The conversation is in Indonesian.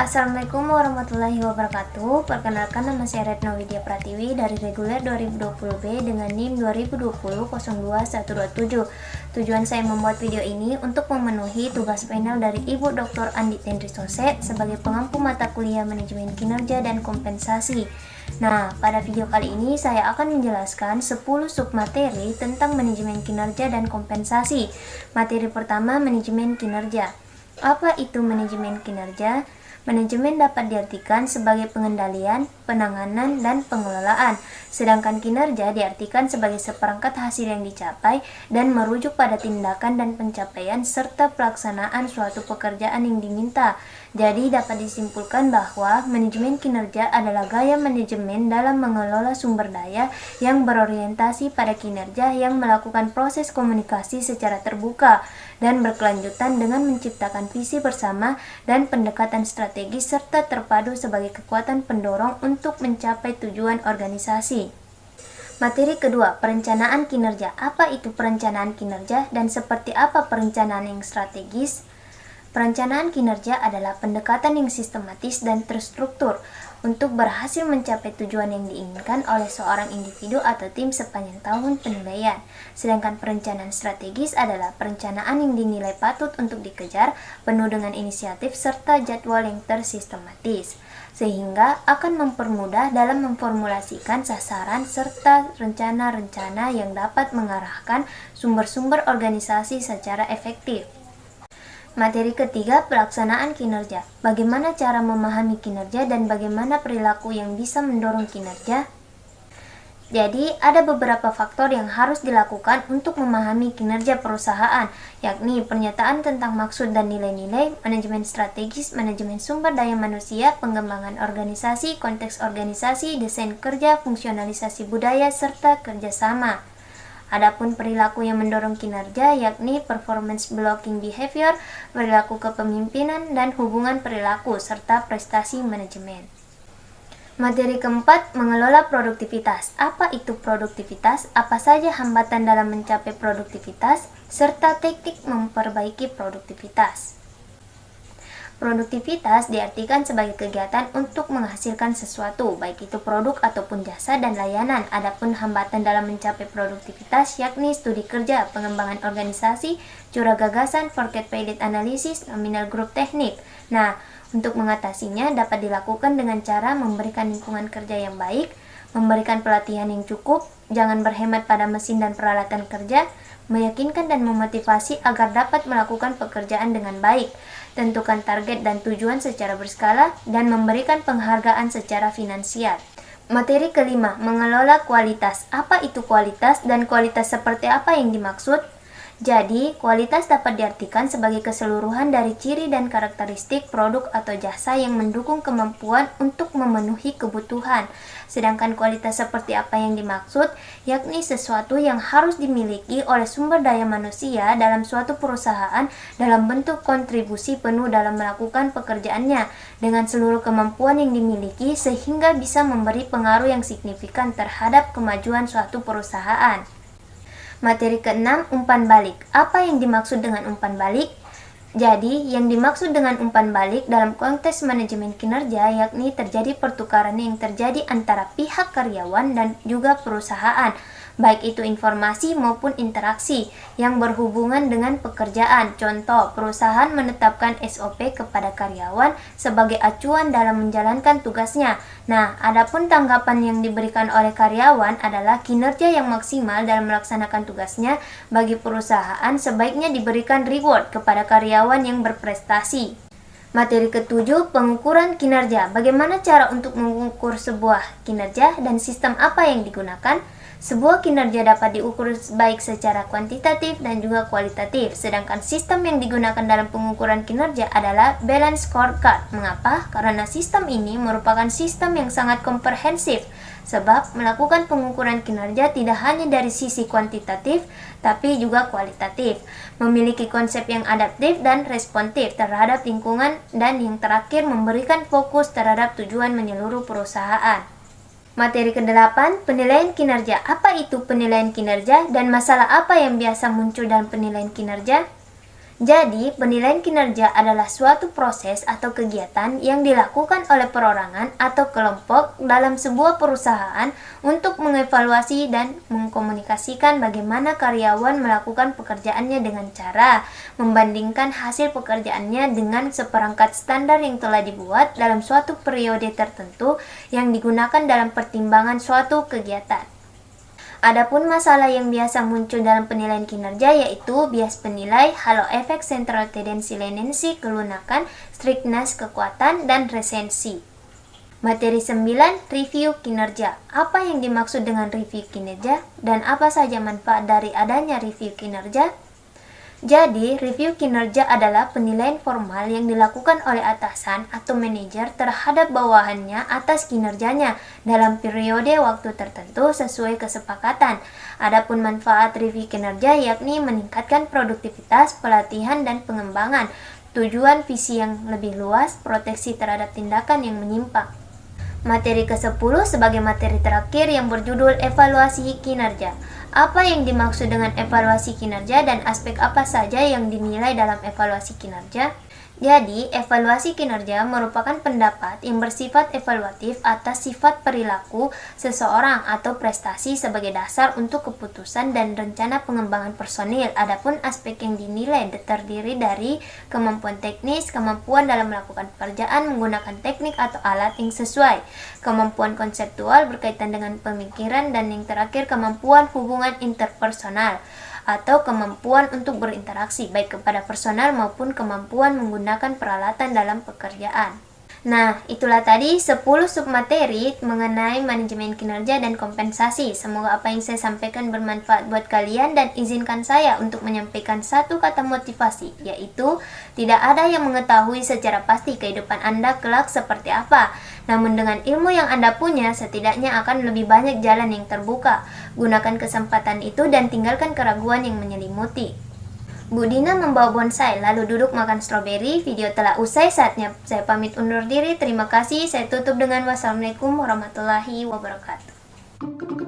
Assalamualaikum warahmatullahi wabarakatuh. Perkenalkan, nama saya Retno Widya Pratiwi dari reguler 2020B dengan NIM 2020-02-127. Tujuan saya membuat video ini untuk memenuhi tugas panel dari Ibu Dr. Andi Tendrisose sebagai pengampu mata kuliah manajemen kinerja dan kompensasi. Nah, pada video kali ini saya akan menjelaskan 10 submateri tentang manajemen kinerja dan kompensasi. Materi pertama, manajemen kinerja. Apa itu manajemen kinerja? Manajemen dapat diartikan sebagai pengendalian, penanganan, dan pengelolaan, sedangkan kinerja diartikan sebagai seperangkat hasil yang dicapai dan merujuk pada tindakan dan pencapaian serta pelaksanaan suatu pekerjaan yang diminta. Jadi dapat disimpulkan bahwa manajemen kinerja adalah gaya manajemen dalam mengelola sumber daya yang berorientasi pada kinerja yang melakukan proses komunikasi secara terbuka dan berkelanjutan dengan menciptakan visi bersama dan pendekatan strategis serta terpadu sebagai kekuatan pendorong untuk mencapai tujuan organisasi. Materi kedua, perencanaan kinerja. Apa itu perencanaan kinerja dan seperti apa perencanaan yang strategis? Perencanaan kinerja adalah pendekatan yang sistematis dan terstruktur untuk berhasil mencapai tujuan yang diinginkan oleh seorang individu atau tim sepanjang tahun penilaian. Sedangkan perencanaan strategis adalah perencanaan yang dinilai patut untuk dikejar, penuh dengan inisiatif serta jadwal yang tersistematis, sehingga akan mempermudah dalam memformulasikan sasaran serta rencana-rencana yang dapat mengarahkan sumber-sumber organisasi secara efektif. Materi ketiga, pelaksanaan kinerja. Bagaimana cara memahami kinerja dan bagaimana perilaku yang bisa mendorong kinerja? Jadi, ada beberapa faktor yang harus dilakukan untuk memahami kinerja perusahaan, yakni pernyataan tentang maksud dan nilai-nilai, manajemen strategis, manajemen sumber daya manusia, pengembangan organisasi, konteks organisasi, desain kerja, fungsionalisasi budaya, serta kerjasama. Adapun perilaku yang mendorong kinerja yakni performance blocking behavior, perilaku kepemimpinan, dan hubungan perilaku, serta prestasi manajemen. Materi keempat, mengelola produktivitas. Apa itu produktivitas? Apa saja hambatan dalam mencapai produktivitas? Serta teknik memperbaiki produktivitas. Produktivitas diartikan sebagai kegiatan untuk menghasilkan sesuatu, baik itu produk ataupun jasa dan layanan. Adapun hambatan dalam mencapai produktivitas yakni studi kerja, pengembangan organisasi, curah gagasan, forecast pilot analisis, nominal group teknik. Nah, untuk mengatasinya dapat dilakukan dengan cara memberikan lingkungan kerja yang baik, memberikan pelatihan yang cukup, jangan berhemat pada mesin dan peralatan kerja, meyakinkan dan memotivasi agar dapat melakukan pekerjaan dengan baik, tentukan target dan tujuan secara berskala, dan memberikan penghargaan secara finansial. Materi kelima, mengelola kualitas. Apa itu kualitas dan kualitas seperti apa yang dimaksud? Jadi, kualitas dapat diartikan sebagai keseluruhan dari ciri dan karakteristik produk atau jasa yang mendukung kemampuan untuk memenuhi kebutuhan. Sedangkan kualitas seperti apa yang dimaksud, yakni sesuatu yang harus dimiliki oleh sumber daya manusia dalam suatu perusahaan dalam bentuk kontribusi penuh dalam melakukan pekerjaannya dengan seluruh kemampuan yang dimiliki sehingga bisa memberi pengaruh yang signifikan terhadap kemajuan suatu perusahaan. Materi keenam, umpan balik. Apa yang dimaksud dengan umpan balik? Jadi, yang dimaksud dengan umpan balik dalam konteks manajemen kinerja yakni terjadi pertukaran yang terjadi antara pihak karyawan dan juga perusahaan, baik itu informasi maupun interaksi yang berhubungan dengan pekerjaan. Contoh, perusahaan menetapkan SOP kepada karyawan sebagai acuan dalam menjalankan tugasnya. Nah, adapun tanggapan yang diberikan oleh karyawan adalah kinerja yang maksimal dalam melaksanakan tugasnya. Bagi perusahaan, sebaiknya diberikan reward kepada karyawan yang berprestasi. Materi ketujuh, pengukuran kinerja. Bagaimana cara untuk mengukur sebuah kinerja dan sistem apa yang digunakan? Sebuah kinerja dapat diukur baik secara kuantitatif dan juga kualitatif, sedangkan sistem yang digunakan dalam pengukuran kinerja adalah Balanced Scorecard. Mengapa? Karena sistem ini merupakan sistem yang sangat komprehensif, sebab melakukan pengukuran kinerja tidak hanya dari sisi kuantitatif, tapi juga kualitatif, memiliki konsep yang adaptif dan responsif terhadap lingkungan, dan yang terakhir memberikan fokus terhadap tujuan menyeluruh perusahaan. Materi ke-8, penilaian kinerja. Apa itu penilaian kinerja dan masalah apa yang biasa muncul dalam penilaian kinerja? Jadi, penilaian kinerja adalah suatu proses atau kegiatan yang dilakukan oleh perorangan atau kelompok dalam sebuah perusahaan untuk mengevaluasi dan mengkomunikasikan bagaimana karyawan melakukan pekerjaannya dengan cara membandingkan hasil pekerjaannya dengan seperangkat standar yang telah dibuat dalam suatu periode tertentu yang digunakan dalam pertimbangan suatu kegiatan. Adapun masalah yang biasa muncul dalam penilaian kinerja yaitu bias penilai, halo efek, central tendency leniency, kelunakan, strictness, kekuatan, dan resensi. Materi 9, review kinerja. Apa yang dimaksud dengan review kinerja dan apa saja manfaat dari adanya review kinerja? Jadi, review kinerja adalah penilaian formal yang dilakukan oleh atasan atau manajer terhadap bawahannya atas kinerjanya dalam periode waktu tertentu sesuai kesepakatan. Adapun manfaat review kinerja yakni meningkatkan produktivitas, pelatihan, dan pengembangan, tujuan visi yang lebih luas, proteksi terhadap tindakan yang menyimpang. Materi ke-10 sebagai materi terakhir yang berjudul evaluasi kinerja. Apa yang dimaksud dengan evaluasi kinerja dan aspek apa saja yang dinilai dalam evaluasi kinerja? Jadi, evaluasi kinerja merupakan pendapat yang bersifat evaluatif atas sifat perilaku seseorang atau prestasi sebagai dasar untuk keputusan dan rencana pengembangan personil. Adapun aspek yang dinilai terdiri dari kemampuan teknis, kemampuan dalam melakukan pekerjaan menggunakan teknik atau alat yang sesuai, kemampuan konseptual berkaitan dengan pemikiran, dan yang terakhir kemampuan hubungan interpersonal atau kemampuan untuk berinteraksi baik kepada personal maupun kemampuan menggunakan peralatan dalam pekerjaan. Nah, itulah tadi 10 submateri mengenai manajemen kinerja dan kompensasi. Semoga apa yang saya sampaikan bermanfaat buat kalian, dan izinkan saya untuk menyampaikan satu kata motivasi, yaitu tidak ada yang mengetahui secara pasti kehidupan Anda kelak seperti apa. Namun dengan ilmu yang Anda punya, setidaknya akan lebih banyak jalan yang terbuka. Gunakan kesempatan itu dan tinggalkan keraguan yang menyelimuti. Bu Dina membawa bonsai, lalu duduk makan stroberi. Video telah usai, saatnya saya pamit undur diri. Terima kasih, saya tutup dengan wassalamualaikum warahmatullahi wabarakatuh.